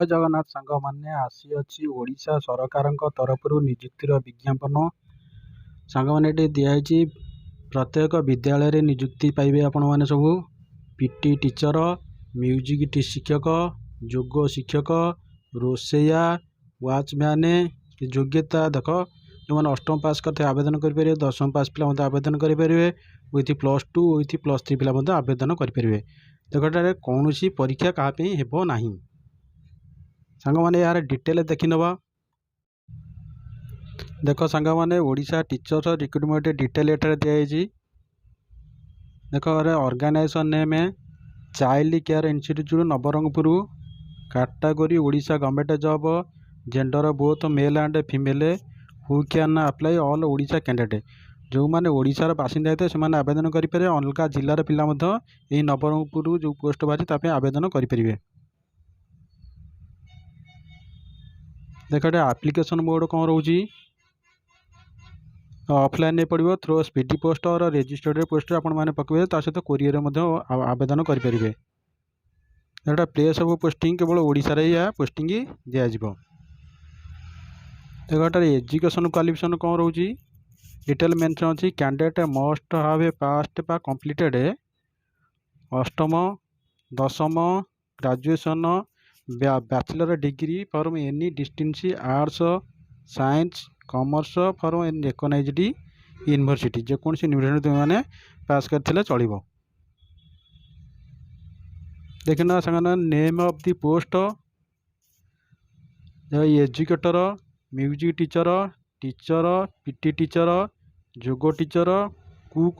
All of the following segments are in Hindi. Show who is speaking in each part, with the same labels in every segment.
Speaker 1: ଜୟ ଜଗନ୍ନାଥ ସାଙ୍ଗମାନେ ଆସିଅଛି ଓଡ଼ିଶା ସରକାରଙ୍କ ତରଫରୁ ନିଯୁକ୍ତିର ବିଜ୍ଞାପନ। ସାଙ୍ଗମାନେ ଏଠି ଦିଆହେଇଛି ପ୍ରତ୍ୟେକ ବିଦ୍ୟାଳୟରେ ନିଯୁକ୍ତି ପାଇବେ ଆପଣମାନେ ସବୁ। ପିଟି ଟିଚର, ମ୍ୟୁଜିକ୍ ଶିକ୍ଷକ, ଯୋଗ ଶିକ୍ଷକ, ରୋଷେଇଆ, ୱାଚମ୍ୟାନ୍। ଯୋଗ୍ୟତା ଦେଖ, ଯେଉଁମାନେ ଅଷ୍ଟମ ପାସ୍ କରିଥିବେ ଆବେଦନ କରିପାରିବେ, ଦଶମ ପାସ୍ ପିଲା ମଧ୍ୟ ଆବେଦନ କରିପାରିବେ, ୱିଥ୍ +2 ୱିଥ୍ +3 ପିଲା ମଧ୍ୟ ଆବେଦନ କରିପାରିବେ। ଦେଖ, ଏଠାରେ କୌଣସି ପରୀକ୍ଷା କାହା ପାଇଁ ହେବ ନାହିଁ। ସାଙ୍ଗମାନେ यार डिटेल देखी नवा। देख साଙ୍ଗମାନେ ओडिशा टीचर्स रिक्रुटमेंट डिटेल एठारे दिखाई। देख organisation name child care institute Nabarangpur. Category Odisha government job. Gender both male and female. Who can apply all Odisha candidate. जो मैंने ओडिशार बासिंदा होते हैं आवेदन करेंगे। अलग जिलार पिला यही नवरंगपुर जो पोस्ट बाहरी आवेदन करेंगे। देख एप्लिकेशन मोड कौन रोची। ऑफलाइन पड़ो थ्रो स्पीडी पोस्ट और रजिस्टर्ड पोस्ट आपण मैंने पकड़े सहित कोरियर आवेदन करेंगे। एटा प्लेस ऑफ पोस्टिंग केवल ओडिशा रे या पोस्टिंग दिज्व। देख एजुकेशन क्वालिफिकेशन कौन रोची। डिटेल मेंशन अच्छी। Candidate must have a passed बा कंप्लीटेड अष्टम दशम graduation bachelor degree from any distinction arts science commerce from any recognized university. जेकोसी यूनिवर्सिटी तुम मैंने पास करथिले चलिबो। देखना संगना name of the post educator, music teacher, teacher PT teacher, जोग टीचर, कुक,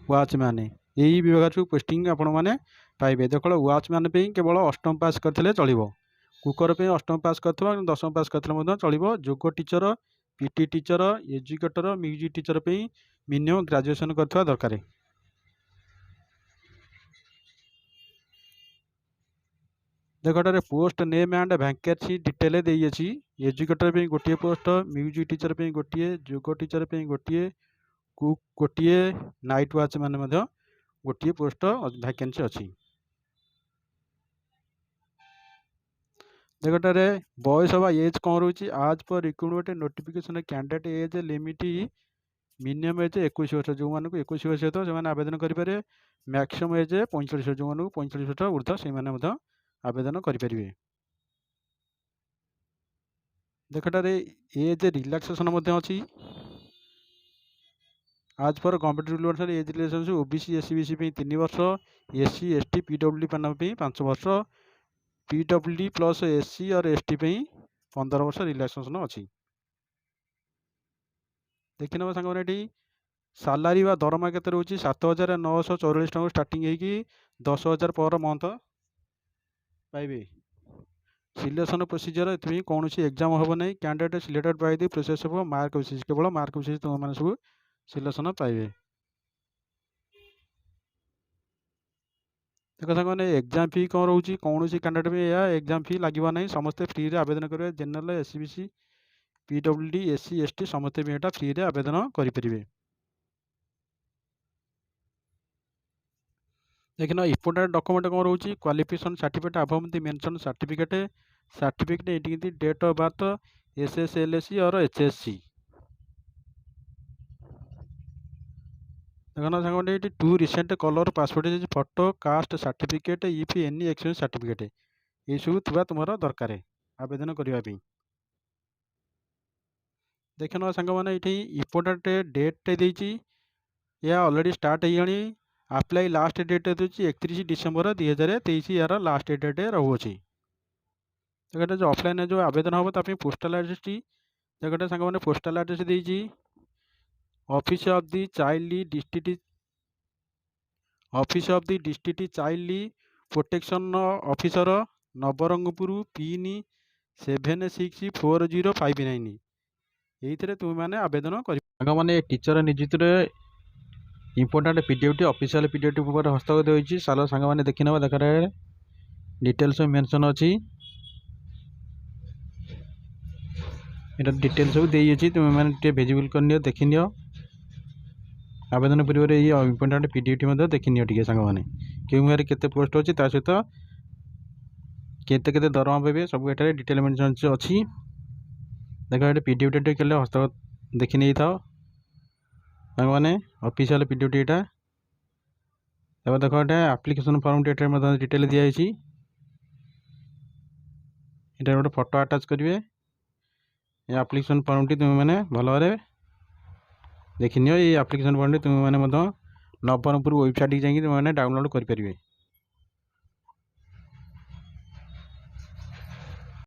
Speaker 1: वाचमैन। यही विभाग पोस्टिंग आपण मैंने पाइबे। देख वाचमैन पे केवल अष्टम पास करथिले चलिबो। कुकर पे अष्टम पास करथिबा दशम पास करथिले चलिबो। जोग teacher, PT teacher, educator, music teacher पे मिनिमम ग्रेजुएशन करथिबा दरकार। देख post name and vacancy detail देइछि। एजुकेटर पे गोटे पोस्ट, म्यूजिक टीचर पे गोटे, जोग टीचर पे गोटे, कुक गोटे, नाइट वाचमैन गोटे पोस्ट वैकेंसी अच्छी। देखटारे बॉयस ऑफ एज कौन रोची। आज पर recruitment notification candidate age limit minimum age 21 वर्ष। जो मानक 21 वर्ष तो से आवेदन करेंगे। मैक्सिमम एज 45 जो मानक 45 वर्ष ऊर्ध्व से आवेदन करेंगे। देखटारे एज रिलैक्सेशन अच्छी। आज पर गवर्नमेंट रूल अनुसार age relaxation OBC SC BC 3 वर्ष, एससी एसटी पीडब्ल्यूडी 5 वर्ष, पीडब्ल्यूडी प्लस एससी और एसटी 15 वर्ष रिलैक्सेशन अच्छी। देखी ना सांग मैंने सालारी व दरमा के रोचे 7,944 टका स्टार्टिंग होगी 10,000 पर मंथ पाइबे। सिलेक्शन प्रोसीजर ये कौन एग्जाम हम ना। Candidate selected by the process of mark basis. केवल मार्क बेसिस तुम मैंने सब सिलेक्शन पाइबे। देख मैंने एग्जाम फी कौन रोचे। कौन कैंडिडेट में यह एग्जाम फी लगे ना। समस्ते फ्री रे आवेदन करेंगे। General SC BC PWD SC ST समस्ते भी यहाँ फ्री रे आवेदन करेंगे। देखना इंपोर्टेंट डॉक्यूमेंट कौन रोचे। Qualification certificate above the mention certificate. Certificate ये डेट ऑफ बर्थ एसएसएलसी और एचएससी। देखना सामने two recent colour passport photo caste certificate if any experience certificate ये सब थी तुम दरकार आवेदन करने। देखना सांग मैंने ये इंपोर्टेंट डेट देती या ऑलरेडी स्टार्ट हो। अप्लाई लास्ट डेट दूसरी 31 डिसेम्बर 2023 यार लास्ट डेट रोचे। देखते जो ऑफलाइन जो आवेदन हम ताप पोस्टाल एड्रेस टी देखते सांग मैंने पोस्टाल एड्रेस देती office of the child district office of the district child protection officer Nabarangpur pin 764059 ये तुम मैंने आवेदन कर मैंने टीचर नियुक्ति इंपोर्टेंट पीडीएफ ऑफिशियल पीडीएफ ऊपर हस्तगत होती। साल सांग मैंने देखी ना। देखा डिटेल्स मेंशन अच्छी। ये डिटेल सब देती तुम मैंने विजिबल कर देखी नि आवेदन पूर्व ये इंपोर्टेंट पीडीएफ देखी नि सांग मैंने क्यों के पोस्ट अच्छी सहित केते केते दरमा पाइबे सब एटारे डिटेल मेंशन अछि। देखो ये पीडीएफ टे केले हस्तगत देखि नै थाओ संग माने ऑफिशियल पीडीएफ एटा। तब देखो ये एप्लिकेशन फॉर्म टे मतलब डिटेल दिया अछि। एटा गोटे फोटो अटैच करिवे। ये एप्लिकेशन फॉर्म टी तुम माने भल भाबरे देखि नियो। ये एप्लिकेशन फॉर्म टी तुम माने मतो नवरंगपुर वेबसाइट जाई तुम माने डाउनलोड करि परिबे।